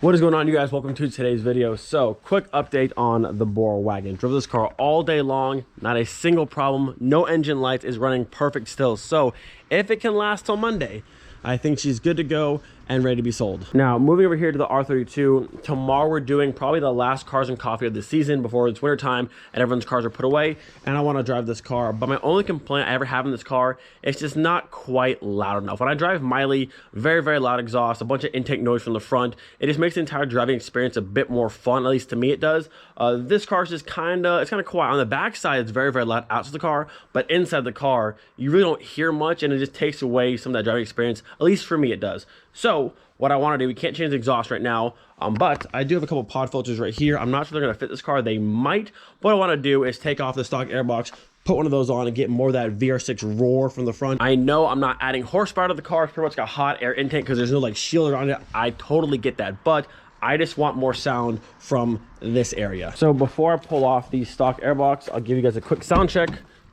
What is going on, you guys? Welcome to today's video. So quick update on the Bora wagon. Drove this car all day long, not a single problem, no engine lights, is running perfect still. So if it can last till Monday, I think she's good to go and ready to be sold. Now, moving over here to the R32, tomorrow we're doing probably the last cars and coffee of the season before it's winter time and everyone's cars are put away, and I want to drive this car. But my only complaint I ever have in this car, it's just not quite loud enough. When I drive Miley, very, very loud exhaust, a bunch of intake noise from the front. It just makes the entire driving experience a bit more fun, at least to me it does. This car is just it's kind of quiet. On the back side, it's very, very loud outside the car, but inside the car, you really don't hear much, and it just takes away some of that driving experience. At least for me, it does. So what I want to do, we can't change the exhaust right now, but I do have a couple pod filters right here. I'm not sure they're going to fit this car. They might. What I want to do is take off the stock airbox, put one of those on, and get more of that VR6 roar from the front. I know I'm not adding horsepower to the car. It's pretty much got hot air intake because there's no like shield around it. I totally get that, but I just want more sound from this area. So before I pull off the stock airbox, I'll give you guys a quick sound check.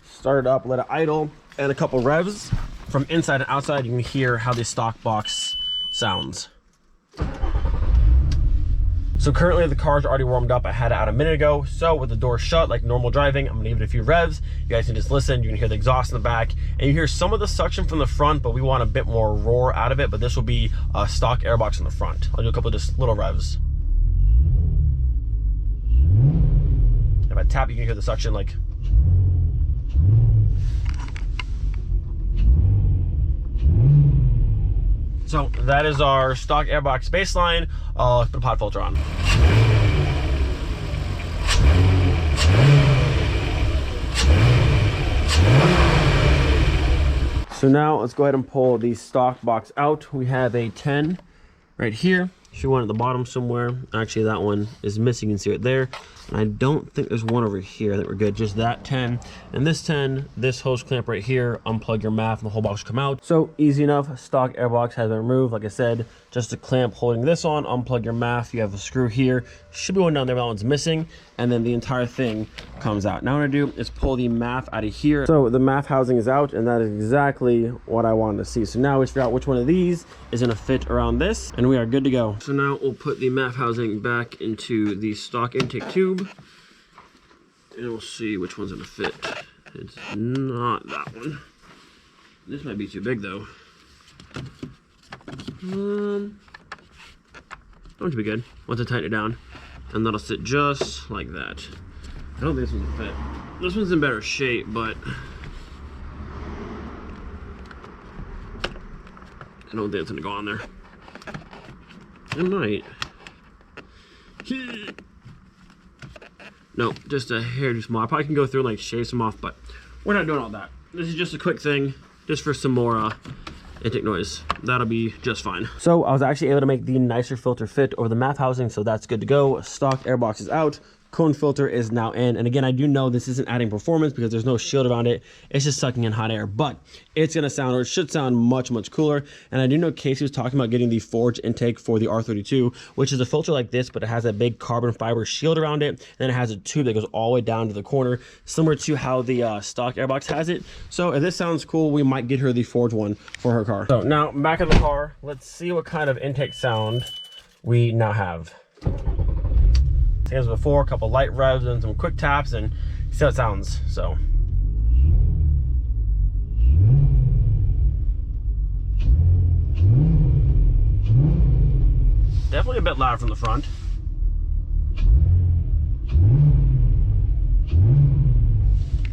Start it up, let it idle, and a couple revs. From inside and outside, you can hear how the stock box sounds. So currently the car's already warmed up. I had it out a minute ago. So with the door shut, like normal driving, I'm gonna give it a few revs. You guys can just listen. You can hear the exhaust in the back, and you hear some of the suction from the front, but we want a bit more roar out of it. But this will be a stock airbox in the front. I'll do a couple of just little revs. If I tap, you can hear the suction like. So that is our stock airbox baseline. Let's put a pod filter on. So now let's go ahead and pull the stock box out. We have a 10 right here. Should one at the bottom somewhere. Actually, that one is missing. You can see it there. And I don't think there's one over here. I think we're good. Just that 10 and this 10, this hose clamp right here, unplug your MAF and the whole box will come out. So easy enough. Stock airbox has been removed. Like I said, just a clamp holding this on, unplug your MAF. You have a screw here. Should be one down there, but that one's missing. And then the entire thing comes out. Now what I'm gonna do is pull the MAF out of here. So the MAF housing is out, and that is exactly what I wanted to see. So now we figure out which one of these is gonna fit around this, and we are good to go. So now we'll put the MAF housing back into the stock intake tube, and we'll see which one's gonna fit. It's not that one. This might be too big though. That should be good. Once I tighten it down, and that'll sit just like that. I don't think this one's gonna fit. This one's in better shape, but I don't think it's gonna go on there. It might. Nope, just a hair too small. I probably can go through and like shave some off, but we're not doing all that. This is just a quick thing, just for some more intake noise. That'll be just fine. So I was actually able to make the nicer filter fit over the MAF housing, so that's good to go. Stock airbox is out. Cone filter is now in, and again, I do know this isn't adding performance because there's no shield around it. It's just sucking in hot air, but it's gonna sound, or it should sound, much cooler. And I do know Casey was talking about getting the forged intake for the R32, which is a filter like this, but it has a big carbon fiber shield around it, and then it has a tube that goes all the way down to the corner, similar to how the stock airbox has it. So if this sounds cool, we might get her the forged one for her car. So now back in the car, let's see what kind of intake sound we now have. Same as before, a couple light revs and some quick taps, and see how it sounds. So definitely a bit loud from the front.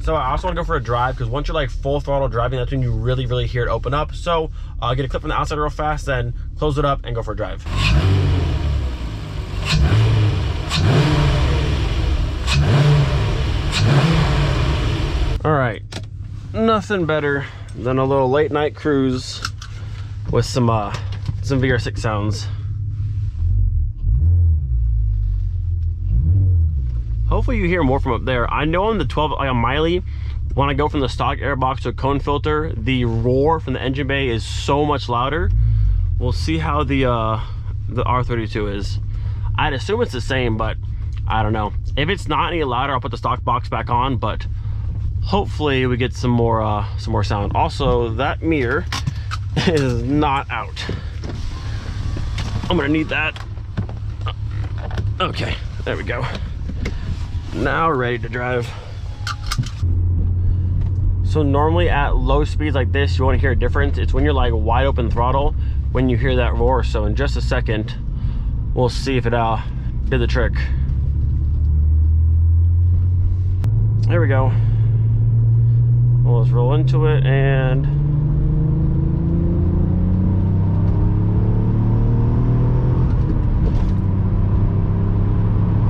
So I also want to go for a drive, because once you're like full throttle driving, that's when you really hear it open up. So I'll get a clip from the outside real fast, then close it up and go for a drive. All right, nothing better than a little late night cruise with some VR6 sounds. Hopefully you hear more from up there. I know on the 12, like on Miley, when I go from the stock airbox to a cone filter, the roar from the engine bay is so much louder. We'll see how the R32 is. I'd assume it's the same, but I don't know. If it's not any louder, I'll put the stock box back on, but hopefully we get some more sound. Also, that mirror is not out. I'm gonna need that Okay, there we go. Now we're ready to drive. So normally at low speeds like this, you want to hear a difference. It's when you're like wide open throttle, when you hear that roar. So in just a second, we'll see if it did the trick. There we go. Well, let's roll into it and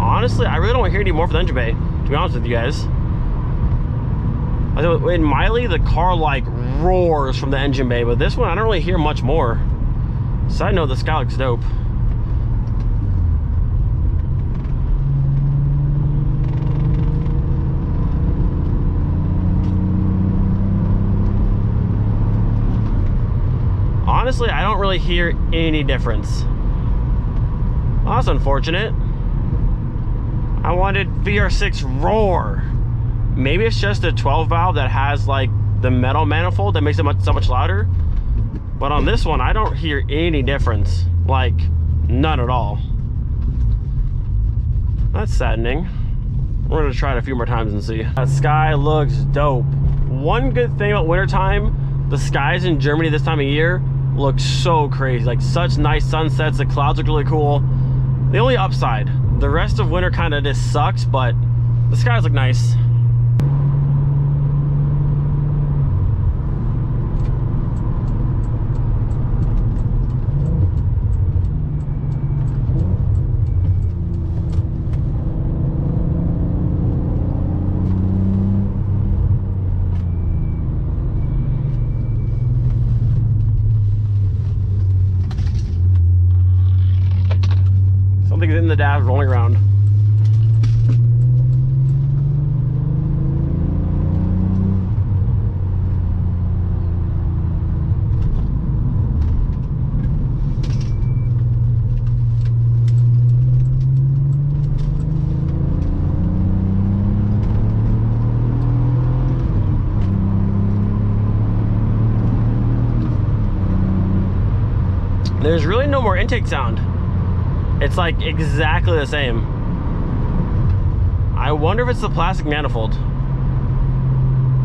honestly, I really don't hear any more for the engine bay, to be honest with you guys. In Miley, the car like roars from the engine bay, but this one I don't really hear much more. Side note, the sky looks dope. Honestly, I don't really hear any difference. Well, that's unfortunate. I wanted VR6 roar. Maybe it's just a 12 valve that has like the metal manifold that makes it so much louder. But on this one, I don't hear any difference. Like, none at all. That's saddening. We're gonna try it a few more times and see. That sky looks dope. One good thing about wintertime, the skies in Germany this time of year look so crazy. Like such nice sunsets, the clouds look really cool. The only upside, the rest of winter kind of just sucks, but the skies look nice. Something's in the dash rolling around. There's really no more intake sound. It's like exactly the same. I wonder if it's the plastic manifold.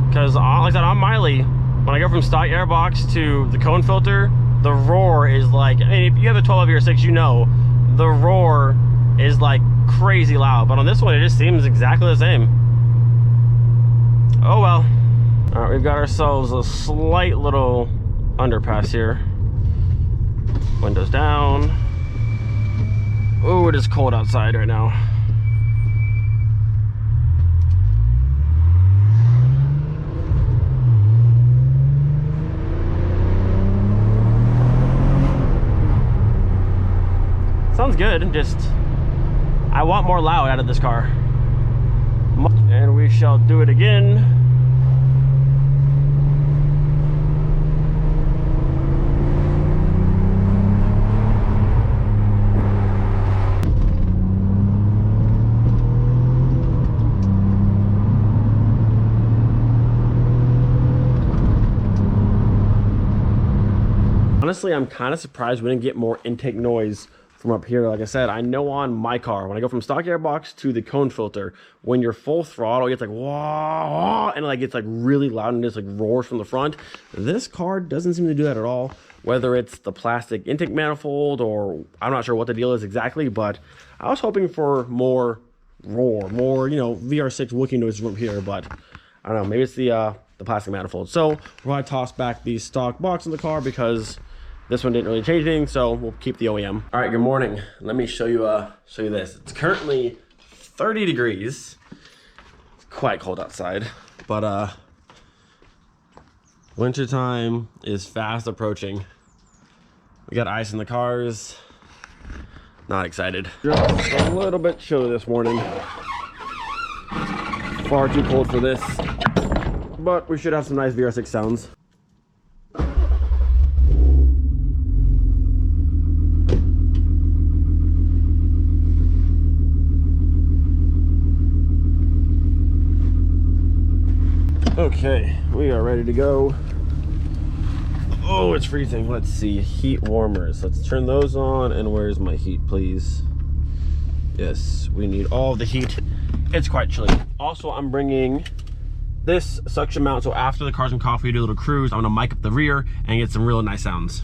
Because like I said, on Miley, when I go from stock airbox to the cone filter, the roar is like, I mean, if you have a 12 or 6, you know, the roar is like crazy loud. But on this one, it just seems exactly the same. Oh well. All right, we've got ourselves a slight little underpass here. Windows down. Oh, it is cold outside right now. Sounds good, just I want more loud out of this car. And we shall do it again. Honestly, I'm kind of surprised we didn't get more intake noise from up here. Like I said, I know on my car, when I go from stock airbox to the cone filter, when you're full throttle, it's like wah, and like it's like really loud and just like roars from the front. This car doesn't seem to do that at all. Whether it's the plastic intake manifold or I'm not sure what the deal is exactly, but I was hoping for more roar, more, you know, VR6 wookie noises from up here, but I don't know, maybe it's the plastic manifold. So we're gonna toss back the stock box in the car because this one didn't really change anything, so we'll keep the OEM. All right, good morning. Let me show you this. It's currently 30 degrees. It's quite cold outside, but wintertime is fast approaching. We got ice in the cars. Not excited. Just a little bit chilly this morning. Far too cold for this, but we should have some nice VR6 sounds. Okay, we are ready to go. Oh, it's freezing. Let's see, heat warmers. Let's turn those on. And where's my heat, please? Yes, we need all the heat. It's quite chilly. Also, I'm bringing this suction mount, so after the Cars and Coffee do a little cruise, I'm gonna mic up the rear and get some real nice sounds.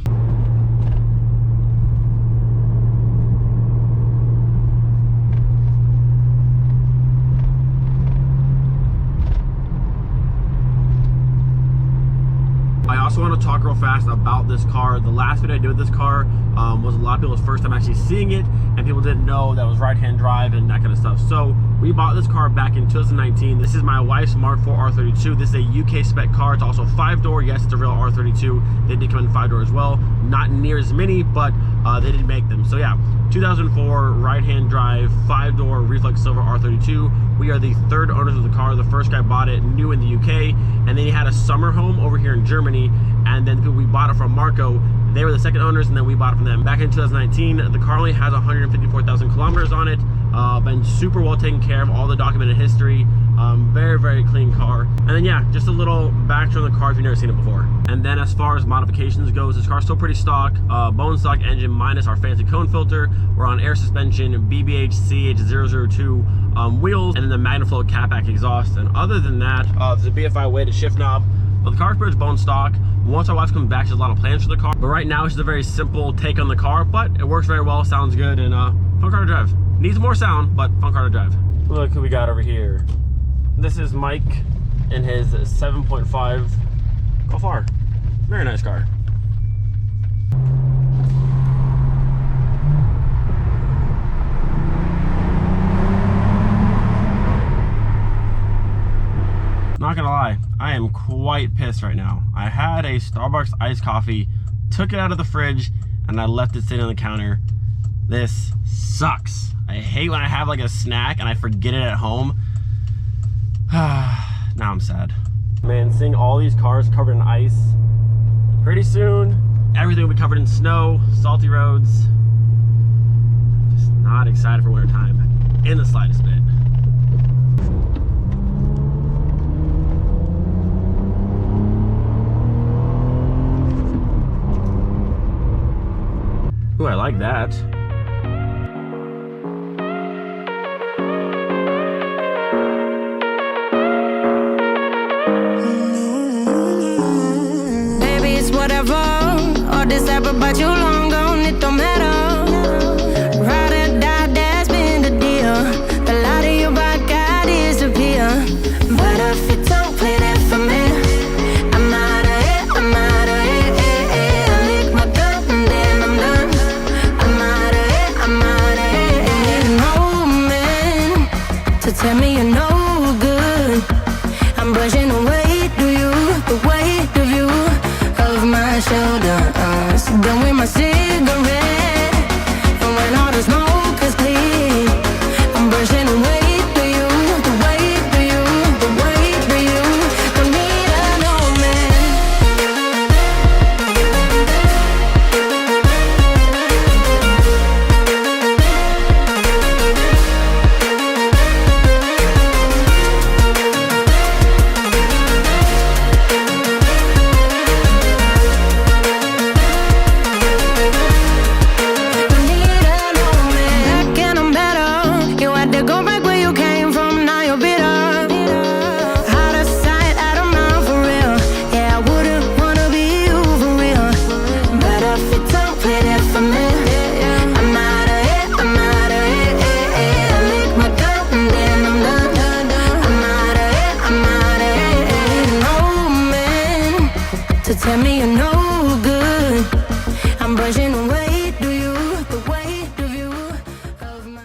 I also want to talk real fast about this car. The last video I did with this car was a lot of people's first time actually seeing it, and people didn't know that was right-hand drive and that kind of stuff. So we bought this car back in 2019. This is my wife's Mark IV R32. This is a UK spec car. It's also 5-door. Yes, it's a real R32. They did come in 5-door as well. Not near as many, but they did make them. So yeah, 2004 right-hand drive 5-door reflex silver R32. We are the third owners of the car. The first guy bought it new in the UK, and then he had a summer home over here in Germany, and then the people we bought it from, Marco, they were the second owners, and then we bought it from them. Back in 2019, the car only has 154,000 kilometers on it. Been super well taken care of, all the documented history. Very, very clean car. And then yeah, just a little backstory on the car if you've never seen it before. And then as far as modifications goes, this car's still pretty stock. Bone stock engine minus our fancy cone filter. We're on air suspension, BBH CH002 wheels, and then the MagnaFlow catback exhaust. And other than that, there's a BFI weighted shift knob. But the car's pretty much bone stock. Once our wife comes back, she has a lot of plans for the car. But right now, it's just a very simple take on the car, but it works very well, sounds good, and fun car to drive. Needs more sound, but fun car to drive. Look who we got over here. This is Mike in his 7.5 Golf R. Very nice car. Not gonna lie, I am quite pissed right now. I had a Starbucks iced coffee, took it out of the fridge, and I left it sitting on the counter. This sucks. I hate when I have like a snack and I forget it at home. Now I'm sad. Man, seeing all these cars covered in ice. Pretty soon, everything will be covered in snow, salty roads. Just not excited for winter time in the slightest bit. Ooh, I like that. Baby, it's whatever. All this ever, but you long gone, it don't matter. Ride or die, that's been the deal. The light of your back, I disappear. But if you don't play that for me, I'm out of it, I'm out of it. I lick my gun and then I'm done. I'm out of it, I'm out of it. No man to tell me you're no good. I'm brushing away, do you? The weight of you of my shoulders. Done with my cigarette, and when all the smoke is clear, I'm brushing away, do you? The weight of you, the weight of you. Don't need a no man. Tell me you're no good. I'm brushing away, do you? The weight of you of my.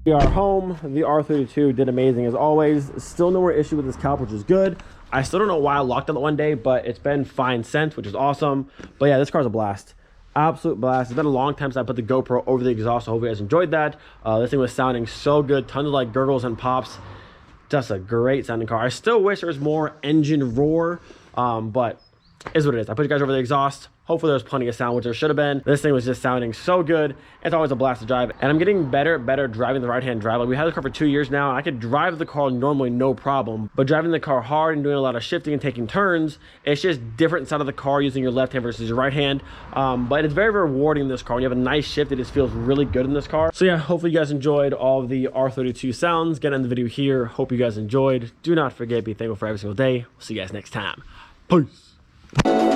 We are home. The R32 did amazing as always. Still no more issue with this calip, which is good. I still don't know why I locked on it one day, but it's been fine since, which is awesome. But yeah, this car's a blast. Absolute blast. It's been a long time since I put the GoPro over the exhaust, so hopefully you guys enjoyed that. This thing was sounding so good. Tons of like gurgles and pops. Just a great sounding car. I still wish there was more engine roar, but is what it is. I put you guys over the exhaust. Hopefully there's plenty of sound, which there should have been. This thing was just sounding so good. It's always a blast to drive. And I'm getting better driving the right-hand drive. Like, we had the car for 2 years now, and I could drive the car normally no problem. But driving the car hard and doing a lot of shifting and taking turns, it's just different side of the car using your left hand versus your right hand. But it's very, very rewarding in this car. When you have a nice shift, it just feels really good in this car. So yeah, hopefully you guys enjoyed all of the R32 sounds. Getting in the video here. Hope you guys enjoyed. Do not forget, be thankful for every single day. We'll see you guys next time. Peace.